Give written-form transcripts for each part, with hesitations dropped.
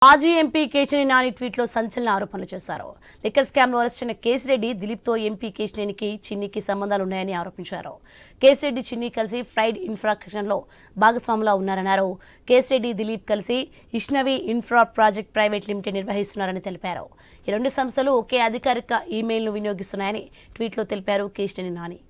మాజీ ఎంపీ కేశినేని నాని ట్వీట్లో సంచలన ఆరోపణలు చేశారు. లిక్కర్ స్కామ్ లో అరెస్ట్ అయిన కేసిరెడ్డి దిలీప్తో ఎంపీ కేశినేనికి చిన్నికి సంబంధాలు ఉన్నాయని ఆరోపించారు. కేసిరెడ్డి చిన్ని కలిసి ఫ్రైడ్ ఇన్ఫ్రాస్ట్రక్చర్లో భాగస్వాములా ఉన్నారన్నారు. కేసిరెడ్డి దిలీప్ కలిసి ఇష్నవి ఇన్ఫ్రా ప్రాజెక్ట్ ప్రైవేట్ లిమిటెడ్ నిర్వహిస్తున్నారని తెలిపారు. ఈ రెండు సంస్థలు ఒకే అధికారిక ఈమెయిల్ను వినియోగిస్తున్నాయని ట్వీట్లో తెలిపారు కేశినేని నాని.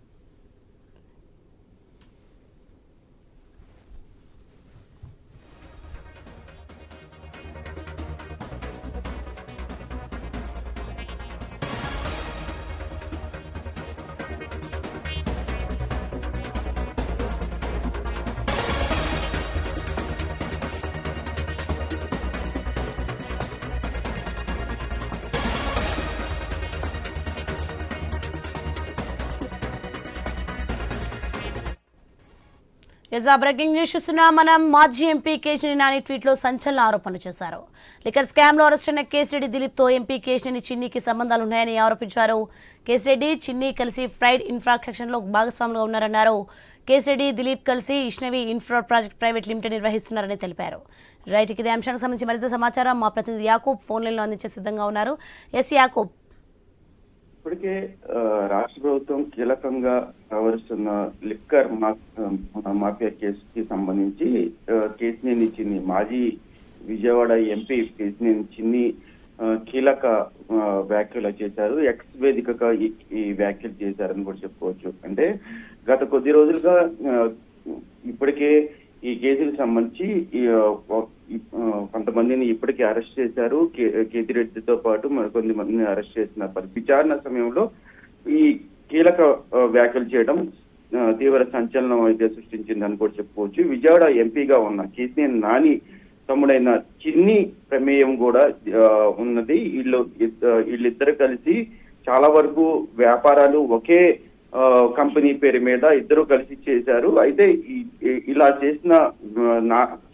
బ్రేకింగ్ న్యూస్ చూస్తున్నాం మనం. మాజీ ఎంపీ కేశినేని నాని ట్వీట్లో సంచలన ఆరోపణలు చేశారు. లిక్కర్ స్కామ్ లో అరెస్ట్ అయిన కేసిరెడ్డి దిలీప్తో ఎంపీ కేశినేని చిన్నికి సంబంధాలు ఉన్నాయని ఆరోపించారు. కేసిరెడ్డి చిన్ని కలిసి ఫ్రైడ్ ఇన్ఫ్రాస్ట్రక్చర్లో భాగస్వాములుగా ఉన్నారన్నారు. కేసిరెడ్డి దిలీప్ కలిసి ఇష్నవి ఇన్ఫ్రా ప్రాజెక్ట్ ప్రైవేట్ లిమిటెడ్ నిర్వహిస్తున్నారని తెలిపారు. రైట్, ఇదే అంశానికి సంబంధించి మరింత సమాచారం మా ప్రతినిధి యాకూబ్ ఫోన్ లైన్లో అందించే సిద్ధంగా ఉన్నారు. ఎస్ యాకూబ్. ఇప్పటికే రాష్ట్ర ప్రభుత్వం కీలకంగా వ్యవహరిస్తున్న లిక్కర్ మాఫియా కేసుకి సంబంధించి కేశినేని చిన్ని, మాజీ విజయవాడ ఎంపీ కేశినేని చిన్ని కీలక వ్యాఖ్యలు చేశారు. ఎక్స్ వేదికగా ఈ వ్యాఖ్యలు చేశారని కూడా చెప్పుకోవచ్చు. అంటే గత కొద్ది రోజులుగా ఇప్పటికే ఈ కేసుకు సంబంధించి కొంతమందిని ఇప్పటికే అరెస్ట్ చేశారు. కేతిరెడ్డితో పాటు మరికొంది మందిని అరెస్ట్ చేసిన విచారణ సమయంలో ఈ కీలక వ్యాఖ్యలు చేయడం తీవ్ర సంచలనం అయితే సృష్టించిందని కూడా చెప్పుకోవచ్చు. విజయవాడ ఎంపీగా ఉన్న కేశినేని నాని తమ్ముడైన చిన్ని ప్రమేయం కూడా ఉన్నది. వీళ్ళిద్దరు కలిసి చాలా వరకు వ్యాపారాలు ఒకే కంపెనీ పేరు మీద ఇద్దరు కలిసి చేశారు. అయితే ఇలా చేసిన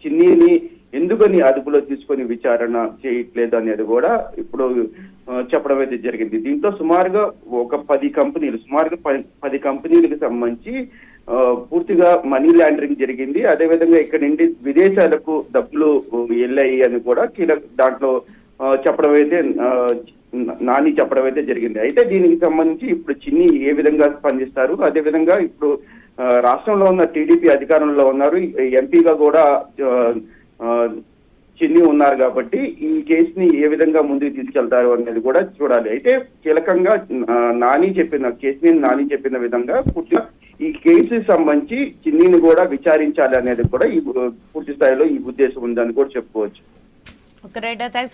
చిన్నిని ఎందుకని అదుపులో తీసుకొని విచారణ చేయట్లేదు అనేది కూడా ఇప్పుడు చెప్పడం అయితే జరిగింది. దీంతో సుమారుగా 10 కంపెనీలకు సంబంధించి పూర్తిగా మనీ లాండరింగ్ జరిగింది. అదేవిధంగా ఇక్కడ నుండి విదేశాలకు డబ్బులు వెళ్ళాయి అని కూడా దాంట్లో చెప్పడం అయితే నాని చెప్పడం అయితే జరిగింది. అయితే దీనికి సంబంధించి ఇప్పుడు చిన్ని ఏ విధంగా స్పందిస్తారు, అదేవిధంగా ఇప్పుడు రాష్ట్రంలో ఉన్న టీడీపీ అధికారంలో ఉన్నారు, ఎంపీగా కూడా చిన్ని ఉన్నారు కాబట్టి ఈ కేసుని ఏ విధంగా ముందుకు తీసుకెళ్తారు అనేది కూడా చూడాలి. అయితే కీలకంగా కేశినేని నాని చెప్పిన విధంగా పూర్తిగా ఈ కేసుకి సంబంధించి చిన్నిని కూడా విచారించాలి అనేది కూడా ఈ పూర్తి స్థాయిలో ఈ ఉద్దేశం ఉందని కూడా చెప్పుకోవచ్చు.